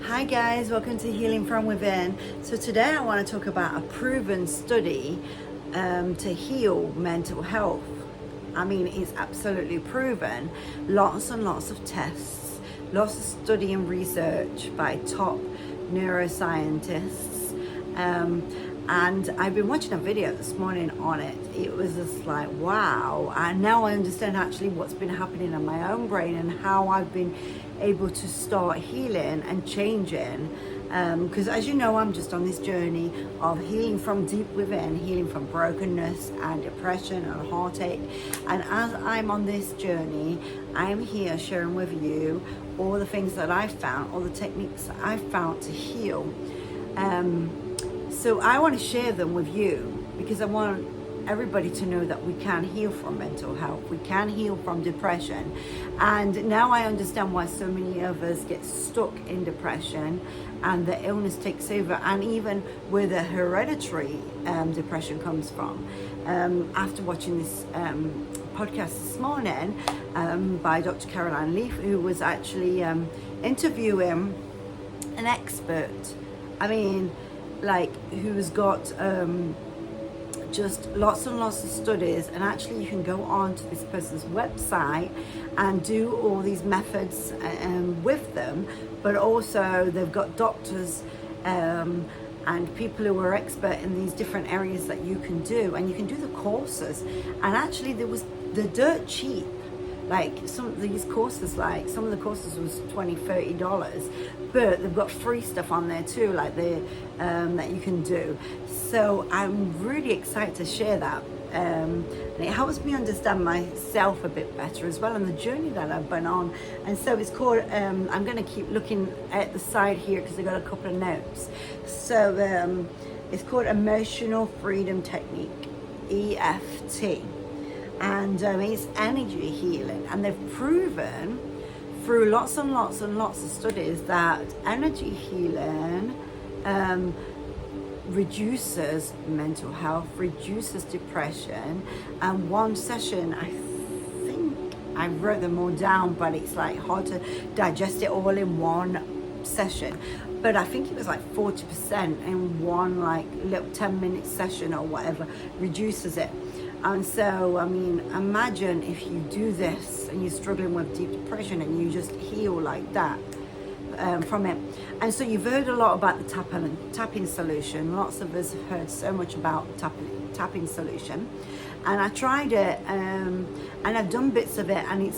Hi guys, welcome to Healing From Within. So today I want to talk about a proven study to heal mental health. I mean, it's absolutely proven. Lots and lots of tests, lots of study and research by top neuroscientists. And I've been watching a video this morning on it. It was just like, wow. And now I understand actually what's been happening in my own brain and how I've been able to start healing and changing. Because as you know, I'm just on this journey of healing from deep within, healing from brokenness and depression and heartache. And as I'm on this journey, I'm here sharing with you all the things that I've found, all the techniques that I've found to heal. So I want to share them with you because I want everybody to know that we can heal from mental health. We can heal from depression. And now I understand why so many of us get stuck in depression and the illness takes over, and even where the hereditary depression comes from. After watching this podcast this morning by Dr. Caroline Leaf, who was actually interviewing an expert. I mean, like, who's got just lots and lots of studies, and actually you can go on to this person's website and do all these methods with them, but also they've got doctors and people who are expert in these different areas that you can do, and you can do the courses. And actually they're dirt cheap. Like some of these courses, like some of the courses was $20-$30, but they've got free stuff on there too, like that you can do. So I'm really excited to share that. And it helps me understand myself a bit better as well, and the journey that I've been on. And so it's called, I'm going to keep looking at the side here because I've got a couple of notes. So it's called Emotional Freedom Technique, EFT. And it's energy healing, and they've proven through lots and lots and lots of studies that energy healing reduces mental health, reduces depression. And one session, I think I wrote them all down, but it's like hard to digest it all in one session, but I think it was like 40% in one like little 10-minute session or whatever reduces it. And so, I mean, imagine if you do this and you're struggling with deep depression and you just heal like that from it. And so you've heard a lot about the tapping solution. Lots of us have heard so much about tapping solution. And I tried it and I've done bits of it, and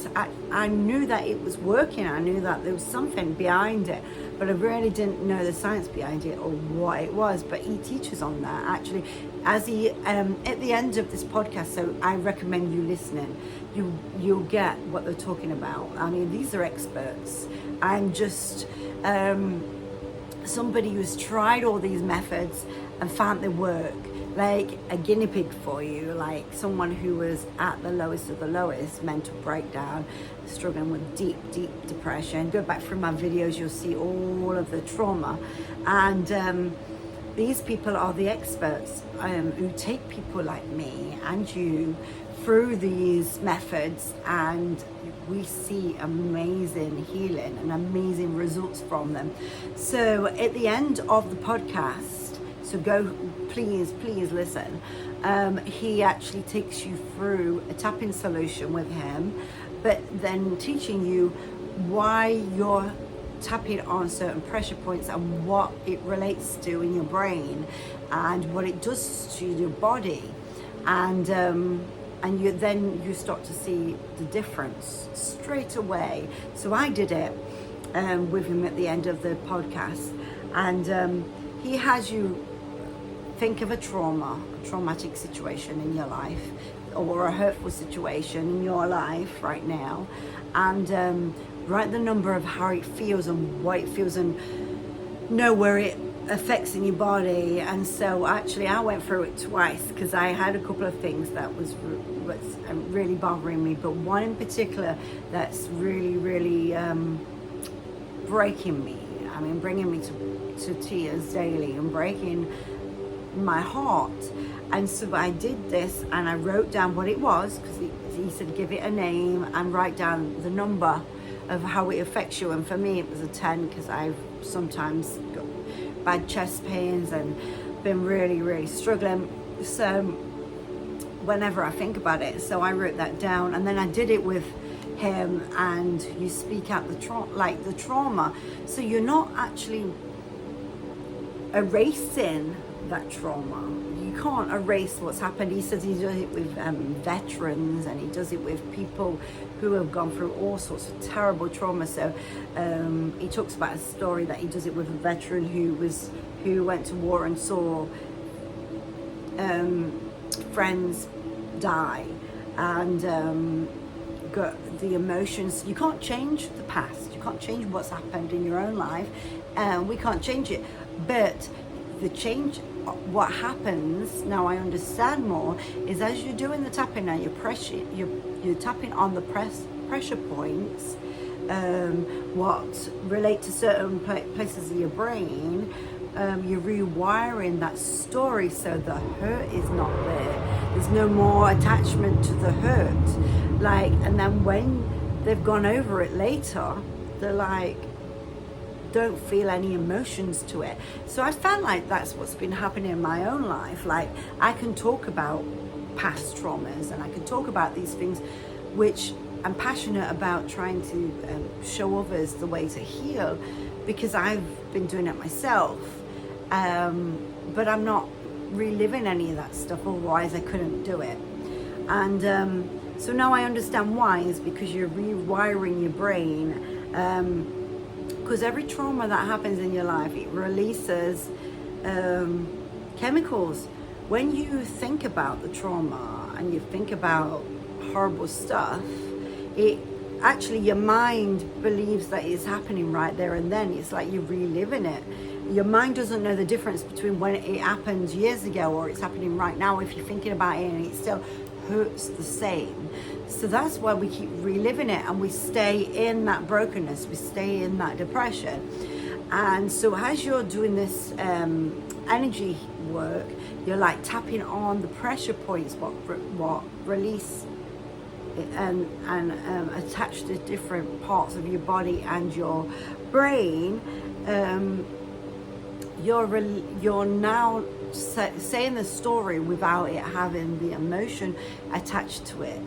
I knew that it was working. I knew that there was something behind it, but I really didn't know the science behind it or what it was. But he teaches on that actually, as he at the end of this podcast. So I recommend you listening. You'll get what they're talking about. I mean, these are experts. I'm just somebody who's tried all these methods and found they work. Like a guinea pig for you, like someone who was at the lowest of the lowest mental breakdown, struggling with deep depression. Go back through my videos, you'll see all of the trauma. And these people are the experts who take people like me and you through these methods, and we see amazing healing and amazing results from them. So at the end of the podcast, so go, please listen. He actually takes you through a tapping solution with him, but then teaching you why you're tapping on certain pressure points and what it relates to in your brain and what it does to your body. And you start to see the difference straight away. So I did it with him at the end of the podcast, and he has you think of a traumatic situation in your life, or a hurtful situation in your life right now, and write the number of how it feels and what it feels, and know where it affects in your body. And so actually I went through it twice because I had a couple of things that was really bothering me, but one in particular that's really breaking me. I mean, bringing me to tears daily and breaking my heart. And so I did this, and I wrote down what it was, because he said give it a name and write down the number of how it affects you. And for me, it was a 10 because I've sometimes got bad chest pains and been really, really struggling. So whenever I think about it, so I wrote that down, and then I did it with him, and you speak out the trauma. So you're not actually erasing that trauma. You can't erase what's happened. He says he does it with veterans, and he does it with people who have gone through all sorts of terrible trauma. So he talks about a story that he does it with a veteran who went to war and saw friends die, and got the emotions. You can't change the past, you can't change what's happened in your own life, and we can't change it, but the change, what happens now I understand more, is as you're doing the tapping now, you're tapping on the pressure points, what relate to certain places of your brain. You're rewiring that story so the hurt is not there. There's no more attachment to the hurt. Like, and then when they've gone over it later, they're like, don't feel any emotions to it. So I found like that's what's been happening in my own life. Like, I can talk about past traumas, and I can talk about these things which I'm passionate about trying to show others the way to heal, because I've been doing it myself. But I'm not reliving any of that stuff, otherwise I couldn't do it. And so now I understand why, is because you're rewiring your brain, because every trauma that happens in your life, it releases chemicals. When you think about the trauma and you think about horrible stuff, it actually, your mind believes that it's happening right there and then. It's like you're reliving it. Your mind doesn't know the difference between when it happened years ago or it's happening right now, if you're thinking about it and it still hurts the same. So that's why we keep reliving it, and we stay in that brokenness, we stay in that depression. And so as you're doing this energy work, you're like tapping on the pressure points, what release and attach to different parts of your body and your brain. You're now saying the story without it having the emotion attached to it,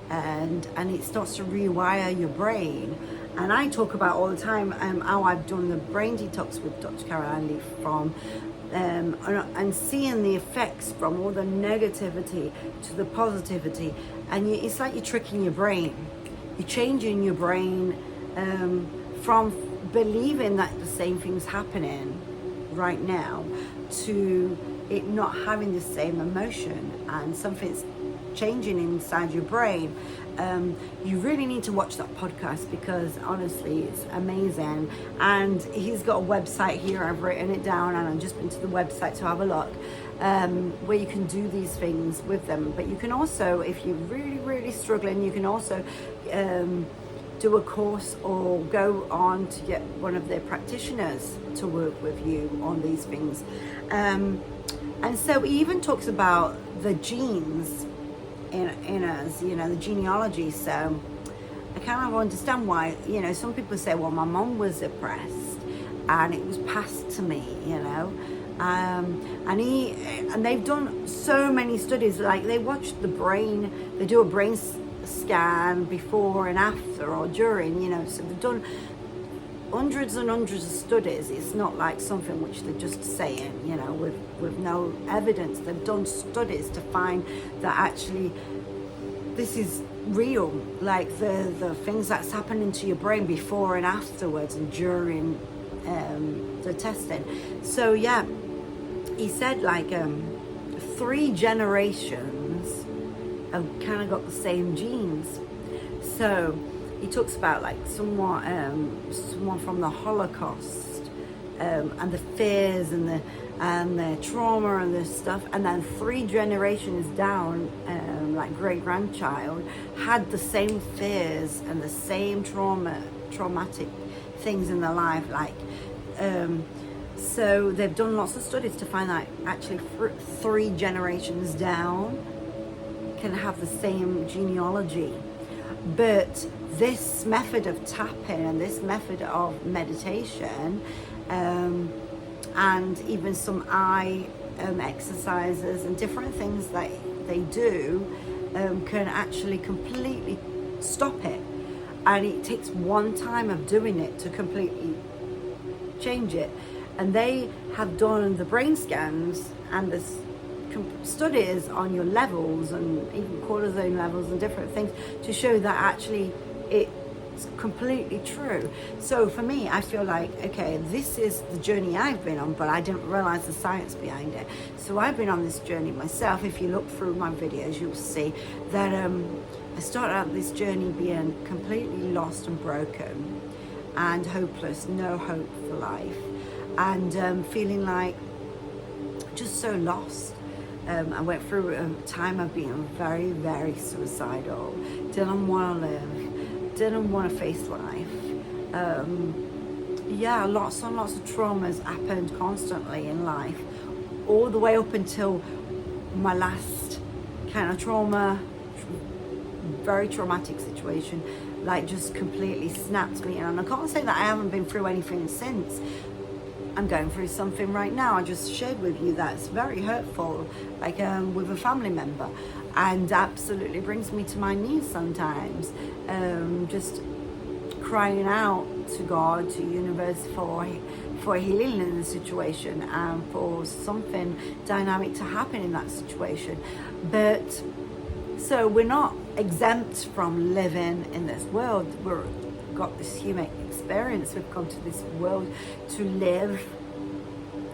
and it starts to rewire your brain. And I talk about all the time how I've done the brain detox with Dr. Caroline Leaf from and seeing the effects from all the negativity to the positivity. And it's like you're tricking your brain. You're changing your brain from believing that the same thing's happening right now to it not having the same emotion, and something's changing inside your brain. You really need to watch that podcast, because honestly it's amazing. And he's got a website here, I've written it down, and I've just been to the website to have a look, where you can do these things with them. But you can also, if you're really struggling, you can also do a course or go on to get one of their practitioners to work with you on these things. And so he even talks about the genes in us, the genealogy. So I kind of understand why, some people say, well, my mom was depressed and it was passed to me, and they've done so many studies. Like, they watch the brain, they do a brain scan before and after or during, so they've done hundreds and hundreds of studies. It's not like something which they're just saying, with no evidence. They've done studies to find that actually this is real, like the things that's happening to your brain before and afterwards and during the testing. So yeah, he said like 3 generations have kind of got the same genes. So he talks about like someone from the Holocaust, and the fears and the trauma and this stuff, and then 3 generations down, like great grandchild had the same fears and the same traumatic things in their life. Like, so they've done lots of studies to find that actually 3 generations down can have the same genealogy. But this method of tapping and this method of meditation, and even some eye exercises and different things that they do, can actually completely stop it. And it takes one time of doing it to completely change it. And they have done the brain scans and the studies on your levels and even cortisone levels and different things to show that actually it's completely true. So for me, I feel like, okay, this is the journey I've been on, but I didn't realize the science behind it. So I've been on this journey myself. If you look through my videos, you'll see that I started out this journey being completely lost and broken and hopeless, no hope for life, and feeling like just so lost. I went through a time of being very, very suicidal, didn't want to live, didn't want to face life. Lots and lots of traumas happened constantly in life, all the way up until my last kind of trauma, very traumatic situation, like just completely snapped me. And I can't say that I haven't been through anything since. I'm going through something right now. I just shared with you that's very hurtful, like with a family member, and absolutely brings me to my knees sometimes. Just crying out to God, to universe for healing in the situation and for something dynamic to happen in that situation. But so we're not exempt from living in this world. We're got this human experience. We've come to this world to live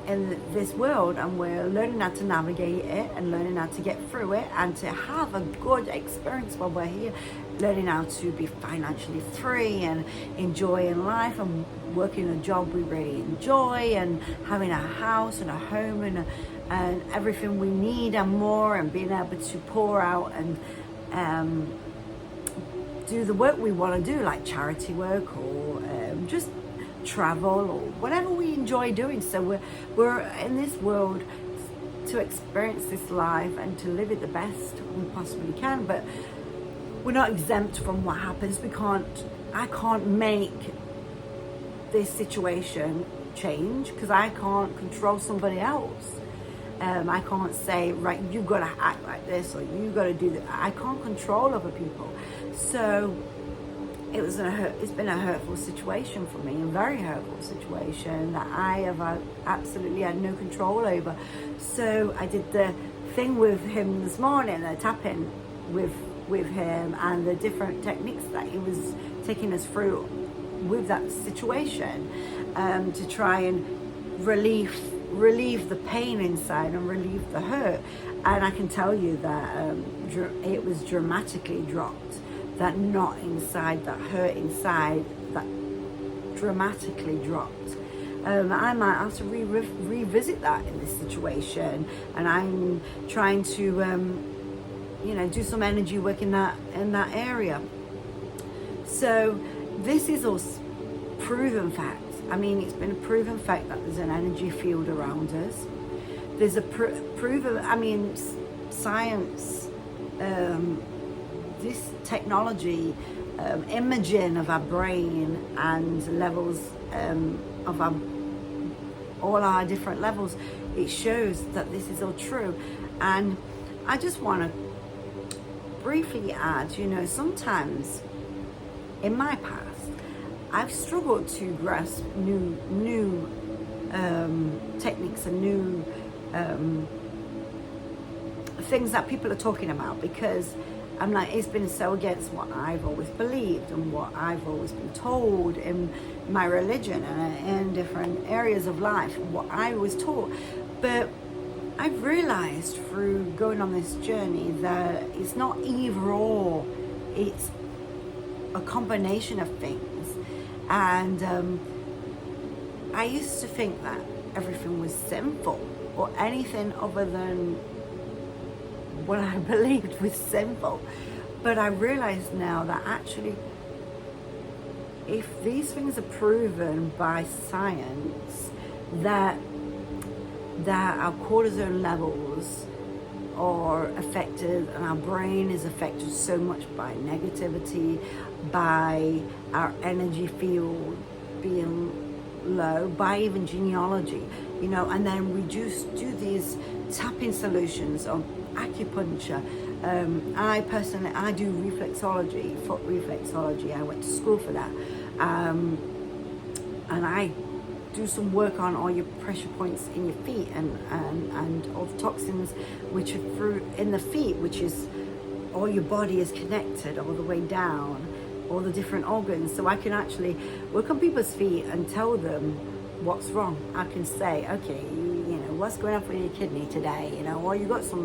in this world, and we're learning how to navigate it and learning how to get through it and to have a good experience while we're here, learning how to be financially free and enjoying life and working a job we really enjoy and having a house and a home and everything we need and more, and being able to pour out and do the work we want to do, like charity work or just travel or whatever we enjoy doing. So we're in this world to experience this life and to live it the best we possibly can, but we're not exempt from what happens. I can't make this situation change because I can't control somebody else. I can't say, right, you've got to act like this or you've got to do that. I can't control other people. So it's been a hurtful situation for me, a very hurtful situation that I have absolutely had no control over. So I did the thing with him this morning, the tapping with him and the different techniques that he was taking us through with that situation, to try and relieve the pain inside and relieve the hurt. And I can tell you that it was dramatically dropped. That knot inside, that hurt inside, that dramatically dropped. I might have to revisit that in this situation, and I'm trying to do some energy work in that area. So this is all proven fact. I mean, it's been a proven fact that there's an energy field around us. There's a proven, science, this technology, imaging of our brain and levels of all our different levels, it shows that this is all true. And I just want to briefly add, sometimes in my past, I've struggled to grasp new techniques and new things that people are talking about, because I'm like, it's been so against what I've always believed and what I've always been told in my religion and in different areas of life, what I was taught. But I've realized through going on this journey that it's not either or, it's a combination of things. And I used to think that everything was sinful, or anything other than what I believed was sinful. But I realize now that actually, if these things are proven by science, that our cortisone levels are affected, and our brain is affected so much by negativity, by our energy field being low, by even genealogy, and then we just do these tapping solutions of acupuncture. I personally, I do reflexology, foot reflexology. I went to school for that. And I do some work on all your pressure points in your feet and all the toxins which are through in the feet, which is all your body is connected all the way down, all the different organs. So I can actually work on people's feet and tell them what's wrong. I can say, okay, what's going on with your kidney today, or you got a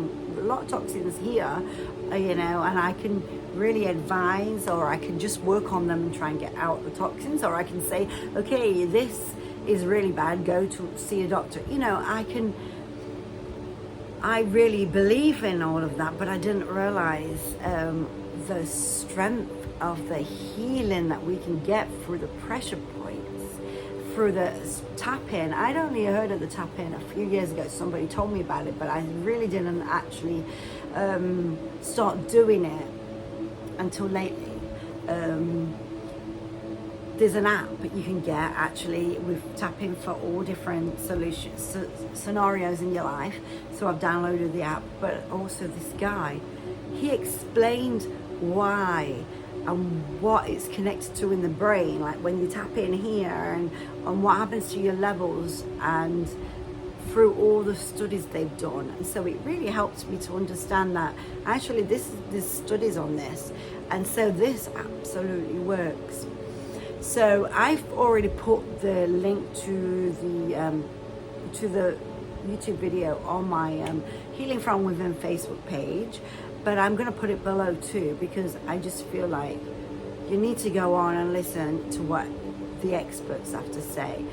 lot of toxins here, and I can really advise, or I can just work on them and try and get out the toxins, or I can say, okay, this is really bad, go to see a doctor. I really believe in all of that, but I didn't realize the strength of the healing that we can get through the pressure points, through the tap-in. I'd only heard of the tap-in a few years ago. Somebody told me about it, but I really didn't actually start doing it until lately. There's an app that you can get actually with tapping for all different solutions, scenarios in your life. So I've downloaded the app, but also this guy, he explained why and what it's connected to in the brain, like when you tap in here and what happens to your levels, and through all the studies they've done. And so it really helped me to understand that actually there's studies on this, and so this absolutely works. So I've already put the link to the YouTube video on my Healing From Within Facebook page, but I'm going to put it below too, because I just feel like you need to go on and listen to what the experts have to say.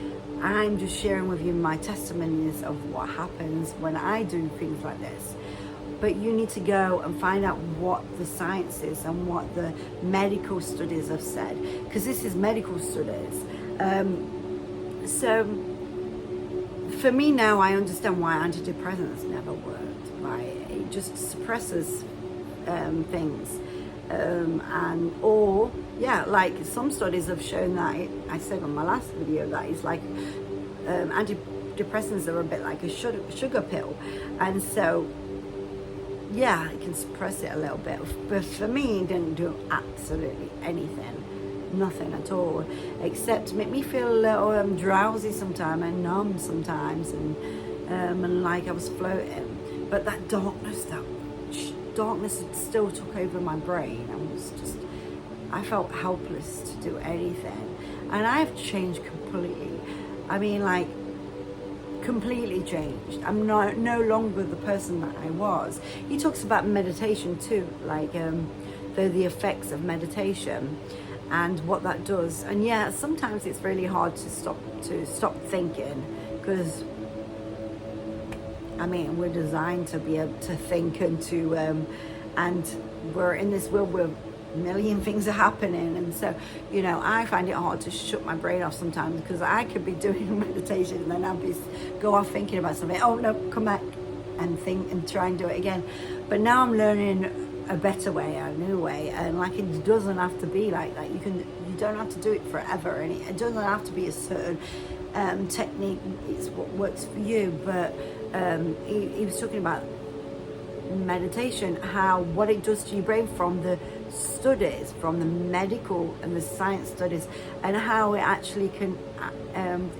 I'm just sharing with you my testimonies of what happens when I do things like this. But you need to go and find out what the science is and what the medical studies have said, because this is medical studies. So for me now, I understand why antidepressants never worked, right? It just suppresses things. Like some studies have shown that, I said on my last video, that it's like antidepressants are a bit like a sugar pill. And so, yeah, it can suppress it a little bit. But for me, it didn't do absolutely anything. Nothing at all, except make me feel a little drowsy sometimes and numb sometimes, and like I was floating. But that darkness still took over my brain. I felt helpless to do anything. And I've changed completely. I mean, like, completely changed. I'm no longer the person that I was. He talks about meditation too, like the effects of meditation and what that does. And yeah, sometimes it's really hard to stop thinking, because I mean, we're designed to be able to think and to and we're in this world where a million things are happening, and so I find it hard to shut my brain off sometimes, because I could be doing meditation and then I'll go off thinking about something. Oh no, come back and think and try and do it again. But now I'm learning a better way, a new way, and like, it doesn't have to be like that. You don't have to do it forever, and it doesn't have to be a certain technique. It's what works for you. But he was talking about meditation, what it does to your brain from the studies, from the medical and the science studies, and how it actually can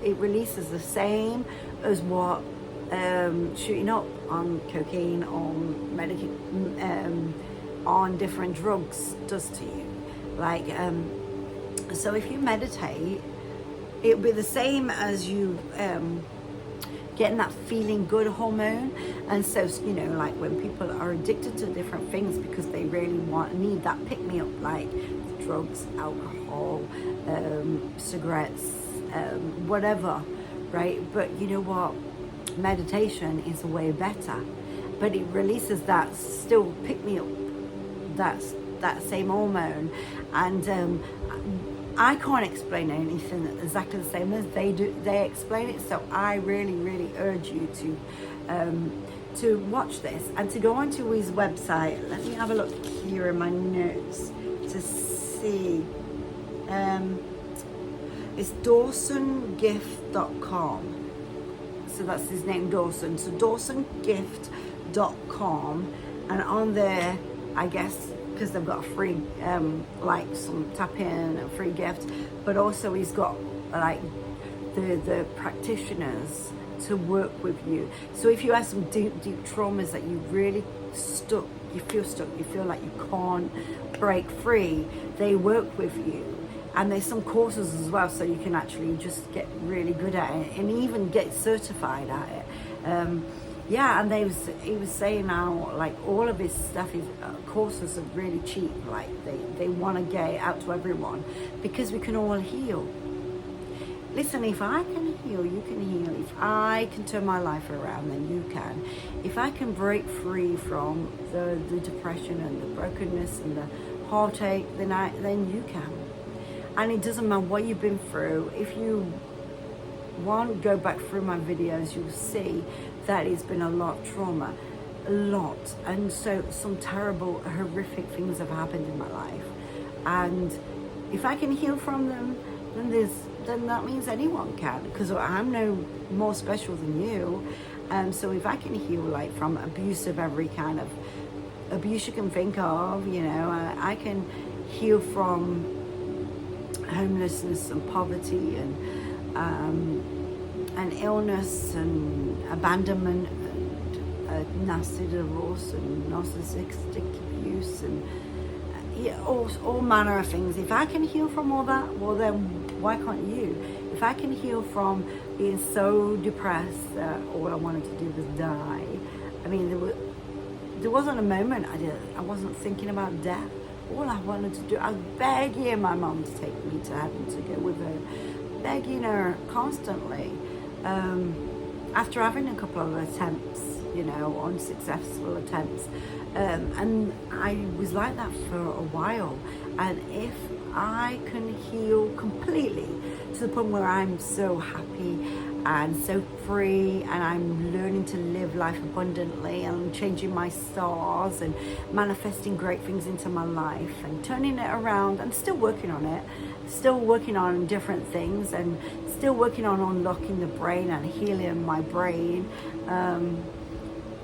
it releases the same as what shooting up on cocaine or on different drugs does to you. Like so if you meditate, it'll be the same as you getting that feeling good hormone. And so like when people are addicted to different things because they really need that pick-me-up, like drugs, alcohol, cigarettes, whatever, right? But you know what, meditation is way better, but it releases that still pick-me-up, that same hormone. And I can't explain anything exactly the same as they do. They explain it. So I really, really urge you to to watch this and to go onto his website. Let me have a look here in my notes to see. It's DawsonGift.com. So that's his name, Dawson. So DawsonGift.com, and on there, I guess, because they've got a free, like some tap-in, a free gift, but also he's got like the practitioners to work with you. So if you have some deep traumas that you really you feel like you can't break free, they work with you. And there's some courses as well, so you can actually just get really good at it and even get certified at it. Yeah, and he was saying how like all of his stuff, his courses are really cheap. Like they want to get it out to everyone because we can all heal. Listen, if I can heal, you can heal. If I can turn my life around, then you can. If I can break free from the depression and the brokenness and the heartache, then you can. And it doesn't matter what you've been through. If you want to go back through my videos, you'll see that it's been a lot of trauma, a lot. And so some terrible, horrific things have happened in my life. And if I can heal from them, then that means anyone can, because I'm no more special than you. So if I can heal like from abuse of every kind of abuse you can think of, you know, I can heal from homelessness and poverty and illness and abandonment and nasty divorce and narcissistic abuse and all manner of things. If I can heal from all that, well then why can't you? If I can heal from being so depressed that all I wanted to do was die. I mean, there wasn't a moment I wasn't thinking about death. All I wanted to do, I was begging my mom to take me to heaven to go with her, begging her constantly. After having a couple of attempts, you know, unsuccessful attempts, and I was like that for a while. And if I can heal completely to the point where I'm so happy and so free, and I'm learning to live life abundantly and changing my stars and manifesting great things into my life and turning it around and still working on it, still working on different things and still working on unlocking the brain and healing my brain.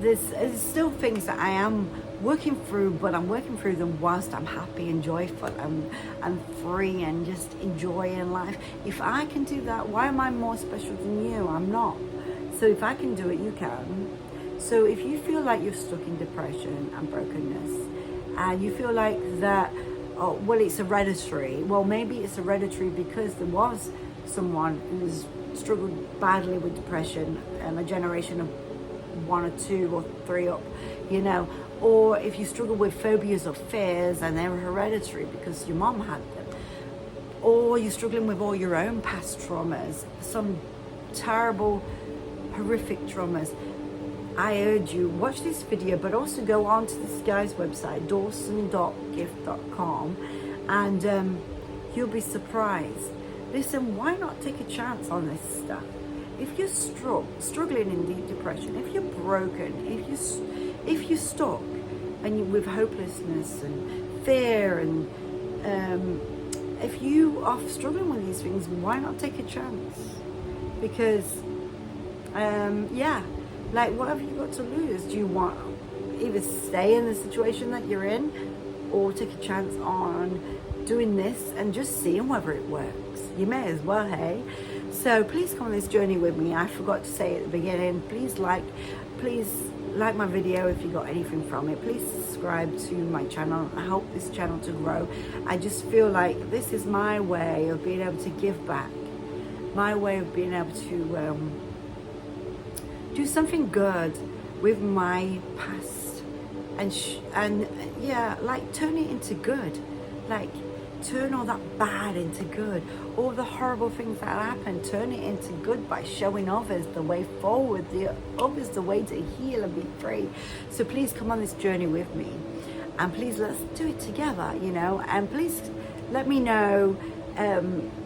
There's still things that I am working through, but I'm working through them whilst I'm happy and joyful and free and just enjoying life. If I can do that, why am I more special than you? I'm not. So if I can do it, you can. So if you feel like you're stuck in depression and brokenness, and you feel like that, oh, well, it's hereditary. Well, maybe it's hereditary because there was someone who's struggled badly with depression and a generation of 1 or 2 or 3 up, you know. Or if you struggle with phobias or fears and they're hereditary because your mom had them. Or you're struggling with all your own past traumas, some terrible, horrific traumas. I urge you, watch this video, but also go on to this guy's website, Dawson.gift.com, and you'll be surprised. Listen, why not take a chance on this stuff? If you're struggling in deep depression, if you're broken, if you're stuck and with hopelessness and fear, and if you are struggling with these things, why not take a chance? Because like, what have you got to lose? Do you want either stay in the situation that you're in or take a chance on doing this and just seeing whether it works? You may as well, hey? So please come on this journey with me. I forgot to say at the beginning, please like my video if you got anything from it. Please subscribe to my channel. I help this channel to grow. I just feel like this is my way of being able to give back, my way of being able to do something good with my past, and like turn it into good, like turn all that bad into good, all the horrible things that happen, turn it into good by showing others the way forward, others the way to heal and be free. So please come on this journey with me, and please let's do it together, you know. And please let me know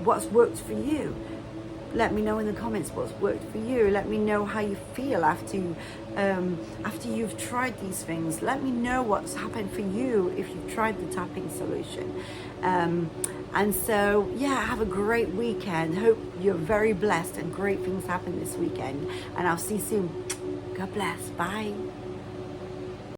what's worked for you. let me know in the comments what's worked for you. Let me know how you feel after you've tried these things. Let me know what's happened for you if you've tried the tapping solution. And so, yeah, have a great weekend. Hope you're very blessed and great things happen this weekend. And I'll see you soon. God bless. Bye.